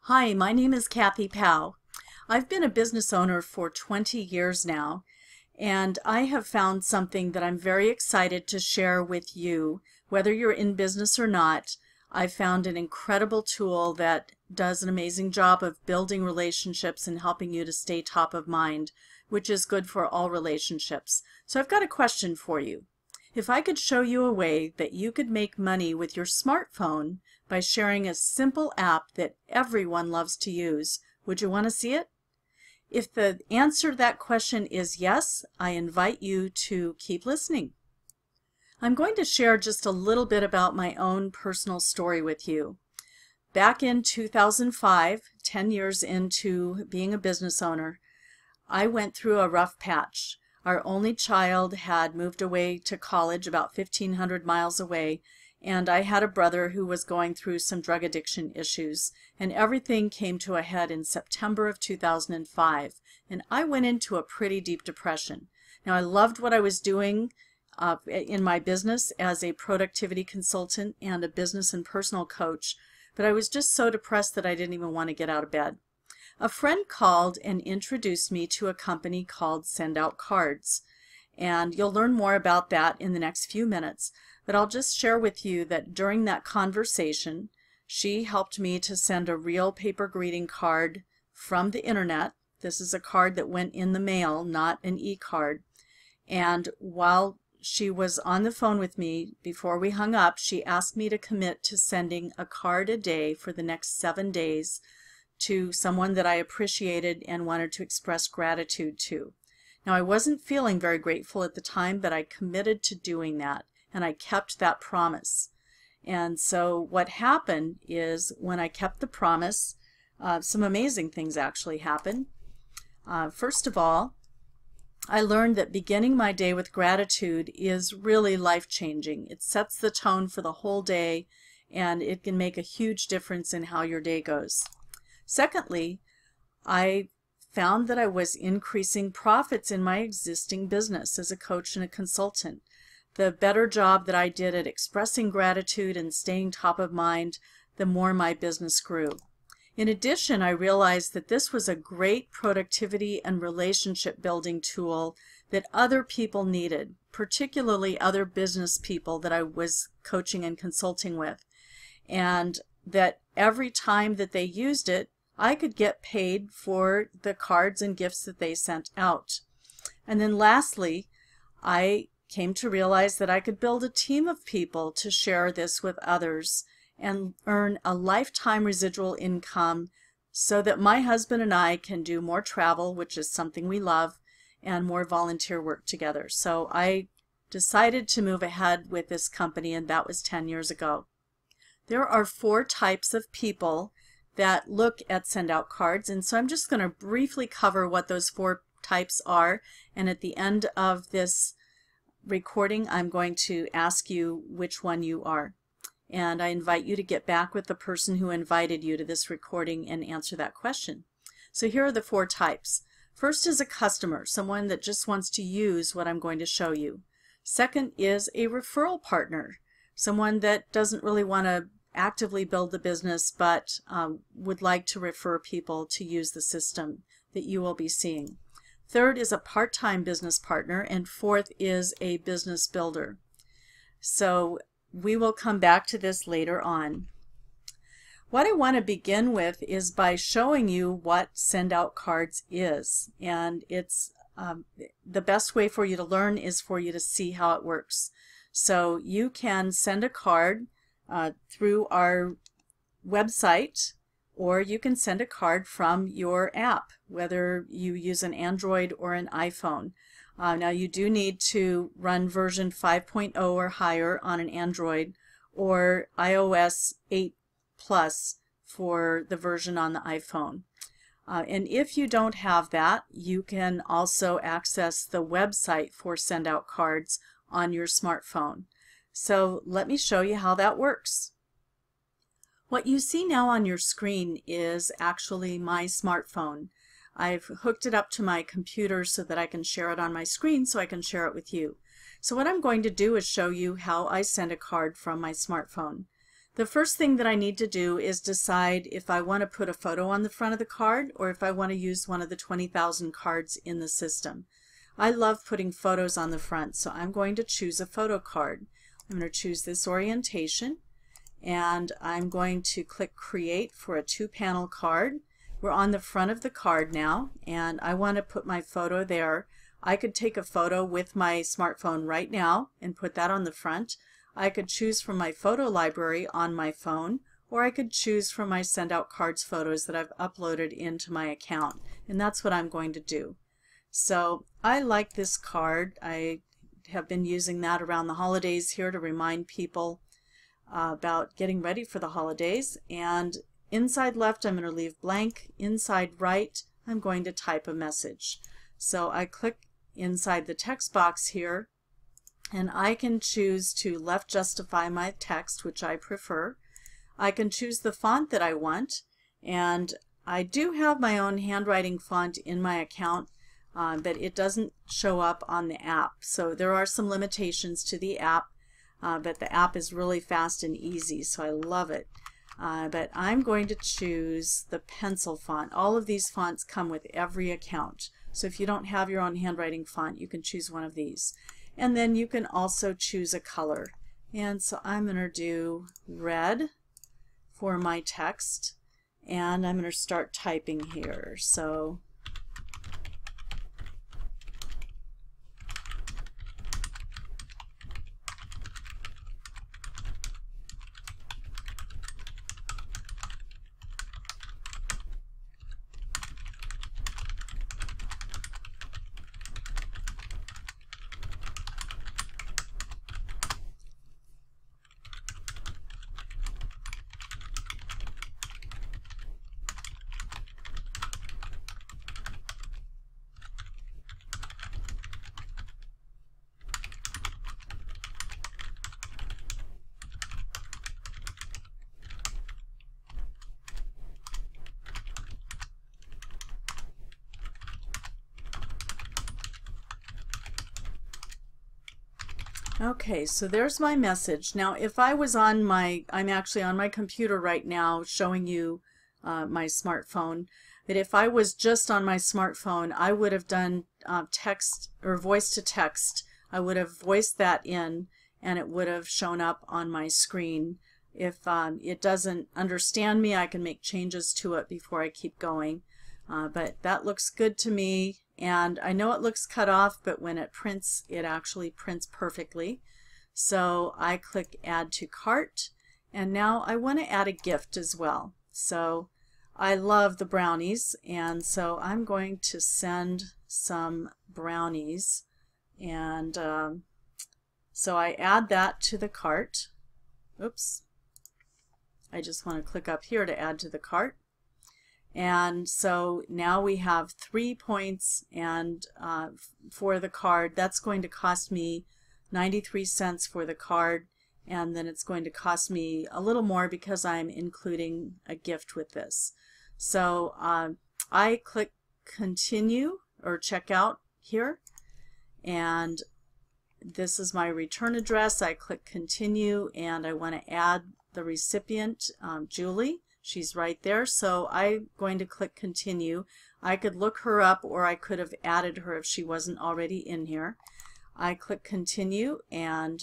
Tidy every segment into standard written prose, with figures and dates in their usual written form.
Hi, my name is Paauw. I've been a business owner for 20 years now, and I have found something that I'm very excited to share with you. Whether you're in business or not, I've found an incredible tool that does an amazing job of building relationships and helping you to stay top of mind, which is good for all relationships. So I've got a question for you. If I could show you a way that you could make money with your smartphone by sharing a simple app that everyone loves to use, would you want to see it? If the answer to that question is yes, I invite you to keep listening. I'm going to share just a little bit about my own personal story with you. Back in 2005, 10 years into being a business owner, I went through a rough patch. Our only child had moved away to college about 1,500 miles away, and I had a brother who was going through some drug addiction issues, and everything came to a head in September of 2005, and I went into a pretty deep depression. Now, I loved what I was doing in my business as a productivity consultant and a business and personal coach, but I was just so depressed that I didn't even want to get out of bed. A friend called and introduced me to a company called Send Out Cards, and you'll learn more about that in the next few minutes. But I'll just share with you that during that conversation, she helped me to send a real paper greeting card from the internet. This is a card that went in the mail, not an e-card. And while she was on the phone with me, before we hung up, she asked me to commit to sending a card a day for the next 7 days to someone that I appreciated and wanted to express gratitude to. Now, I wasn't feeling very grateful at the time, but I committed to doing that, and I kept that promise. And so what happened is, when I kept the promise, some amazing things actually happened. First of all, I learned that beginning my day with gratitude is really life-changing. It sets the tone for the whole day, and it can make a huge difference in how your day goes. Secondly, I found that I was increasing profits in my existing business as a coach and a consultant. The better job that I did at expressing gratitude and staying top of mind, the more my business grew. In addition, I realized that this was a great productivity and relationship building tool that other people needed, particularly other business people that I was coaching and consulting with, and that every time that they used it, I could get paid for the cards and gifts that they sent out. And then lastly, I came to realize that I could build a team of people to share this with others and earn a lifetime residual income so that my husband and I can do more travel, which is something we love, and more volunteer work together. So I decided to move ahead with this company, and that was 10 years ago. There are 4 types of people that look at Send Out Cards, and so I'm just going to briefly cover what those 4 types are, and at the end of this recording I'm going to ask you which one you are, and I invite you to get back with the person who invited you to this recording and answer that question. So here are the 4 types. First is a customer, someone that just wants to use what I'm going to show you. Second is a referral partner, someone that doesn't really want to actively build the business but would like to refer people to use the system that you will be seeing. Third is a part-time business partner, and fourth is a business builder. So we will come back to this later on. What I want to begin with is by showing you what Send Out Cards is, and it's the best way for you to learn is for you to see how it works. So you can send a card through our website, or you can send a card from your app, whether you use an Android or an iPhone. Now, you do need to run version 5.0 or higher on an Android, or iOS 8 Plus for the version on the iPhone. And if you don't have that, you can also access the website for Send Out Cards on your smartphone. So let me show you how that works. What you see now on your screen is actually my smartphone. I've hooked it up to my computer so that I can share it on my screen so I can share it with you. So what I'm going to do is show you how I send a card from my smartphone. The first thing that I need to do is decide if I want to put a photo on the front of the card or if I want to use one of the 20,000 cards in the system. I love putting photos on the front, so I'm going to choose a photo card. I'm going to choose this orientation, and I'm going to click Create for a 2-panel card. We're on the front of the card now, and I want to put my photo there. I could take a photo with my smartphone right now and put that on the front. I could choose from my photo library on my phone, or I could choose from my Send Out Cards photos that I've uploaded into my account, and that's what I'm going to do. So I like this card. I have been using that around the holidays here to remind people about getting ready for the holidays. And inside left I'm going to leave blank. Inside right I'm going to type a message. So I click inside the text box here, and I can choose to left justify my text, which I prefer. I can choose the font that I want, and I do have my own handwriting font in my account, but it doesn't show up on the app. So there are some limitations to the app, but the app is really fast and easy, so I love it. But I'm going to choose the pencil font. All of these fonts come with every account. So if you don't have your own handwriting font, you can choose one of these. And then you can also choose a color. And so I'm going to do red for my text, and I'm going to start typing here. So okay, so there's my message. Now if I was on my, I'm actually on my computer right now showing you my smartphone, but if I was just on my smartphone, I would have done text or voice to text. I would have voiced that in, and it would have shown up on my screen. If it doesn't understand me, I can make changes to it before I keep going. But that looks good to me, and I know it looks cut off, but when it prints, it actually prints perfectly. So I click Add to Cart, and now I want to add a gift as well. So I love the brownies, and so I'm going to send some brownies, and so I add that to the cart. Oops. I just want to click up here to add to the cart. And so now we have 3 points, and for the card that's going to cost me 93 cents for the card, and then it's going to cost me a little more because I'm including a gift with this. So I click continue or check out here, and this is my return address. I click continue, and I want to add the recipient, Julie. She's right there, so I'm going to click continue. I could look her up, or I could have added her if she wasn't already in here. I click continue, and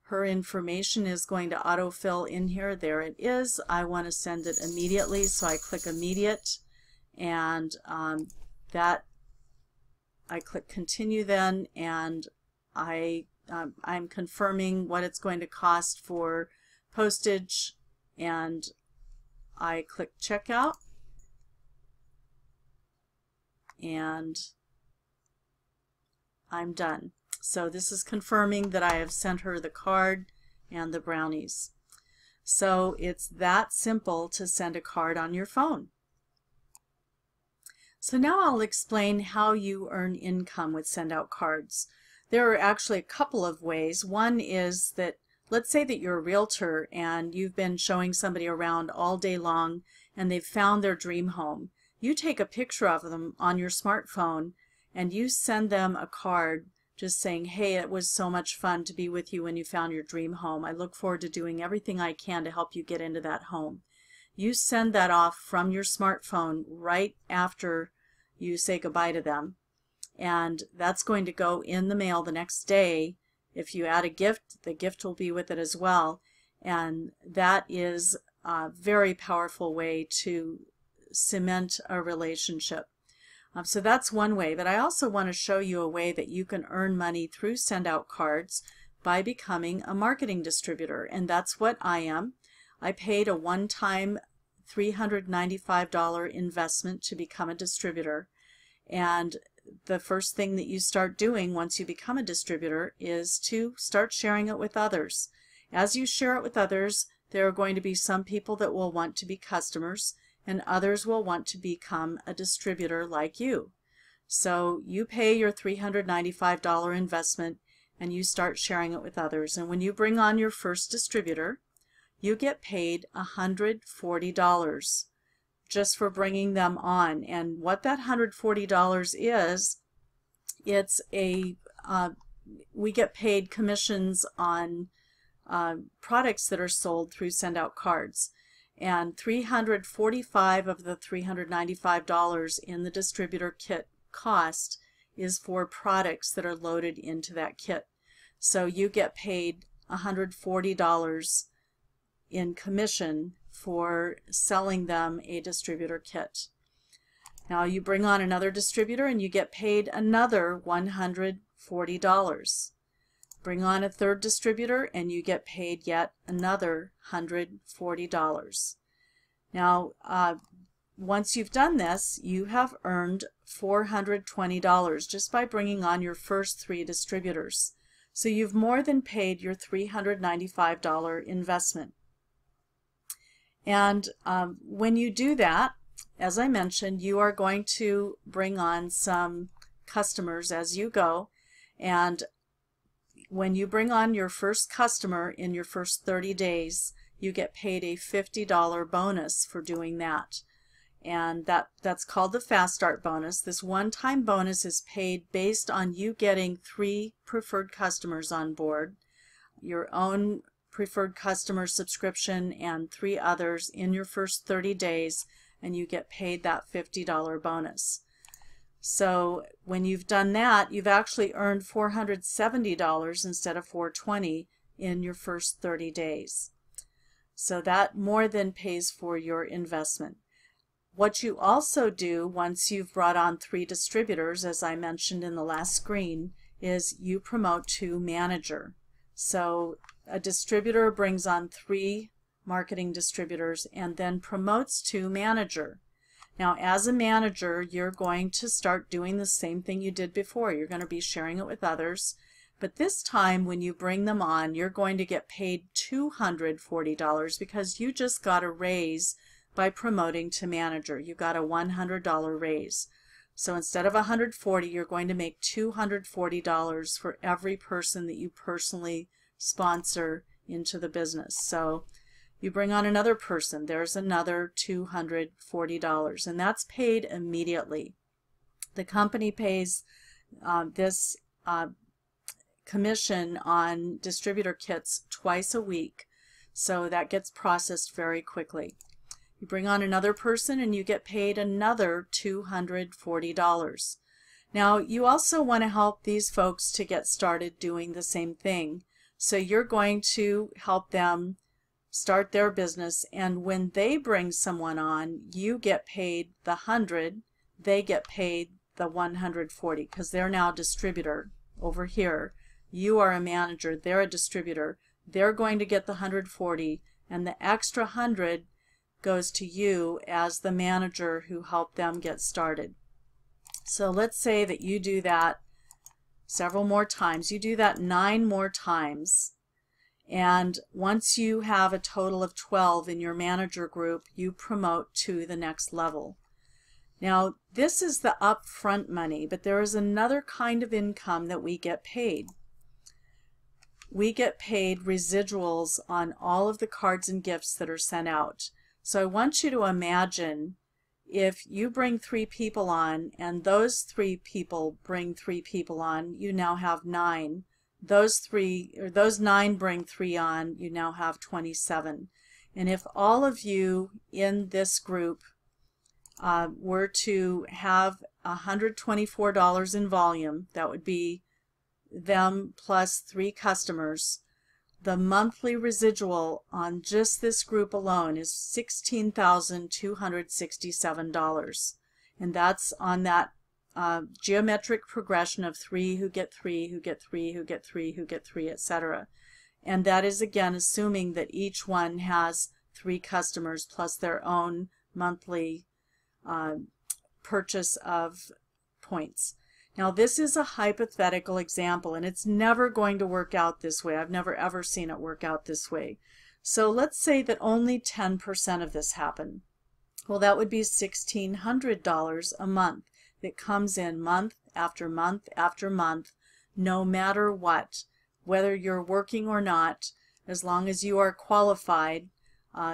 her information is going to autofill in here. There it is. I want to send it immediately, so I click immediate, and that I click continue then, and I'm confirming what it's going to cost for postage, and I click checkout, and I'm done. So this is confirming that I have sent her the card and the brownies. So it's that simple to send a card on your phone. So now I'll explain how you earn income with Send Out Cards. There are actually a couple of ways. One is that, let's say that you're a realtor and you've been showing somebody around all day long and they've found their dream home. You take a picture of them on your smartphone and you send them a card just saying, hey, it was so much fun to be with you when you found your dream home. I look forward to doing everything I can to help you get into that home. You send that off from your smartphone right after you say goodbye to them. And that's going to go in the mail the next day. If you add a gift, the gift will be with it as well. And that is a very powerful way to cement a relationship. So that's one way, but I also want to show you a way that you can earn money through send out cards by becoming a marketing distributor, and that's what I am. I paid a one-time $395 investment to become a distributor, and the first thing that you start doing once you become a distributor is to start sharing it with others. As you share it with others, there are going to be some people that will want to be customers, and others will want to become a distributor like you. So you pay your $395 investment and you start sharing it with others. And when you bring on your first distributor, you get paid $140 just for bringing them on. And what that $140 is, it's we get paid commissions on products that are sold through send out cards. And $345 of the $395 in the distributor kit cost is for products that are loaded into that kit. So you get paid $140 in commission for selling them a distributor kit. Now you bring on another distributor and you get paid another $140. Bring on a third distributor and you get paid yet another $140. Now, once you've done this, you have earned $420 just by bringing on your first 3 distributors. So you've more than paid your $395 investment. And when you do that, as I mentioned, you are going to bring on some customers as you go, and when you bring on your first customer in your first 30 days, you get paid a $50 bonus for doing that. And that's called the Fast Start bonus. This one-time bonus is paid based on you getting 3 preferred customers on board, your own preferred customer subscription, and 3 others in your first 30 days, and you get paid that $50 bonus. So when you've done that, you've actually earned $470 instead of $420 in your first 30 days. So that more than pays for your investment. What you also do once you've brought on 3 distributors, as I mentioned in the last screen, is you promote to manager. So a distributor brings on 3 marketing distributors and then promotes to manager. Now, as a manager, you're going to start doing the same thing you did before. You're going to be sharing it with others. But this time, when you bring them on, you're going to get paid $240 because you just got a raise by promoting to manager. You got a $100 raise. So instead of $140, you're going to make $240 for every person that you personally sponsor into the business. So you bring on another person, there's another $240, and that's paid immediately. The company pays this commission on distributor kits twice a week, so that gets processed very quickly. You bring on another person and you get paid another $240. Now, you also want to help these folks to get started doing the same thing. So you're going to help them start their business, and when they bring someone on, you get paid the 100, they get paid the 140 because they're now a distributor over here. You are a manager, they're a distributor. They're going to get the 140, and the extra 100 goes to you as the manager who helped them get started. So let's say that you do that several more times. You do that 9 more times. And once you have a total of 12 in your manager group, you promote to the next level. Now, this is the upfront money, but there is another kind of income that we get paid. We get paid residuals on all of the cards and gifts that are sent out. So I want you to imagine if you bring 3 people on and those 3 people bring 3 people on, you now have 9. Those 9 bring 3 on, you now have 27. And if all of you in this group were to have $124 in volume, that would be them plus 3 customers, the monthly residual on just this group alone is $16,267. And that's on that geometric progression of 3 who get 3, who get 3, who get 3, who get 3, etc. And that is again assuming that each one has 3 customers plus their own monthly purchase of points. Now this is a hypothetical example and it's never going to work out this way. I've never ever seen it work out this way. So let's say that only 10% of this happened. Well, that would be $1,600 a month that comes in month after month after month, no matter what, whether you're working or not. As long as you are qualified,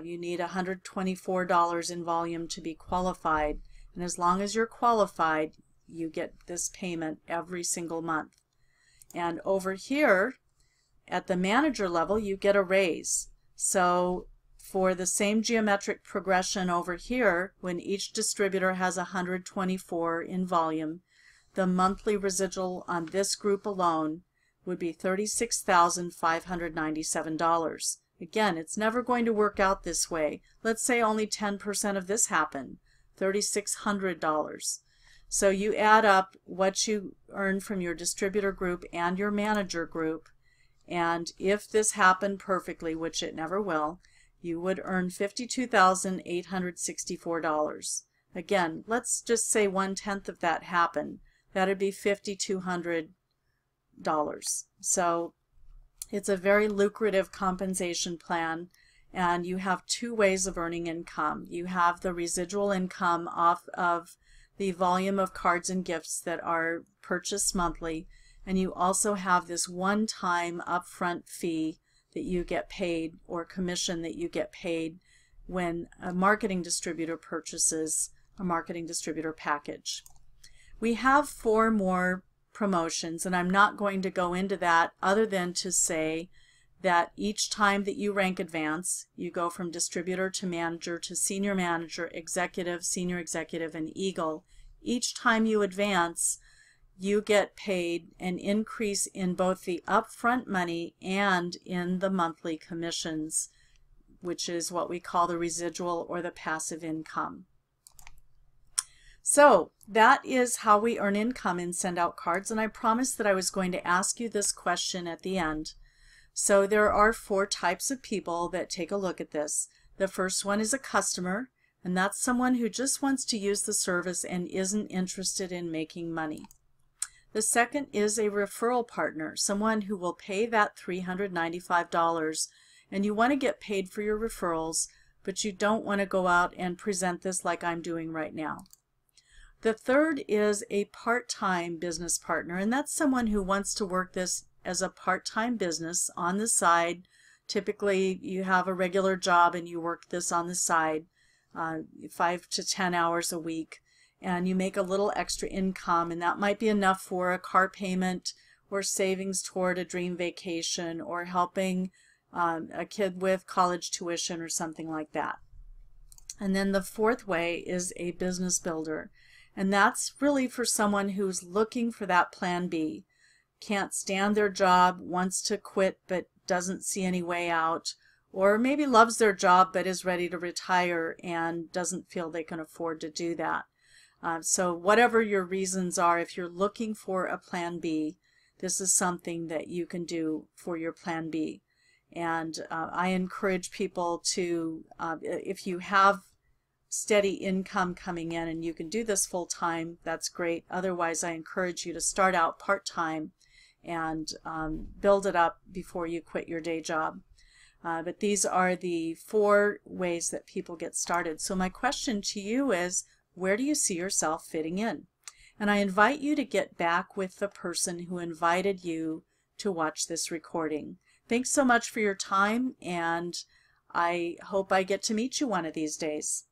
you need $124 in volume to be qualified, and as long as you're qualified, you get this payment every single month. And over here at the manager level, you get a raise. So for the same geometric progression over here, when each distributor has 124 in volume, the monthly residual on this group alone would be $36,597. Again, it's never going to work out this way. Let's say only 10% of this happened, $3,600. So you add up what you earn from your distributor group and your manager group, and if this happened perfectly, which it never will, you would earn $52,864. Again, let's just say 1/10 of that happened. That would be $5,200. So it's a very lucrative compensation plan, and you have 2 ways of earning income. You have the residual income off of the volume of cards and gifts that are purchased monthly, and you also have this one-time upfront fee that you get paid, or commission that you get paid, when a marketing distributor purchases a marketing distributor package. We have 4 more promotions, and I'm not going to go into that other than to say that each time that you rank advance, you go from distributor to manager to senior manager, executive, senior executive, and eagle. Each time you advance, you get paid an increase in both the upfront money and in the monthly commissions, which is what we call the residual or the passive income. So that is how we earn income and send out cards, and I promised that I was going to ask you this question at the end. So there are 4 types of people that take a look at this. The first one is a customer, and that's someone who just wants to use the service and isn't interested in making money. The second is a referral partner, someone who will pay that $395, and you want to get paid for your referrals, but you don't want to go out and present this like I'm doing right now. The third is a part-time business partner, and that's someone who wants to work this as a part-time business on the side. Typically, you have a regular job and you work this on the side 5 to 10 hours a week, and you make a little extra income, and that might be enough for a car payment or savings toward a dream vacation or helping a kid with college tuition or something like that. And then the fourth way is a business builder. And that's really for someone who's looking for that plan B. Can't stand their job, wants to quit but doesn't see any way out, or maybe loves their job but is ready to retire and doesn't feel they can afford to do that. So whatever your reasons are, if you're looking for a plan B, this is something that you can do for your plan B. And I encourage people to, if you have steady income coming in and you can do this full time, that's great. Otherwise, I encourage you to start out part-time and build it up before you quit your day job. But these are the 4 ways that people get started. So my question to you is, where do you see yourself fitting in? And I invite you to get back with the person who invited you to watch this recording. Thanks so much for your time, and I hope I get to meet you one of these days.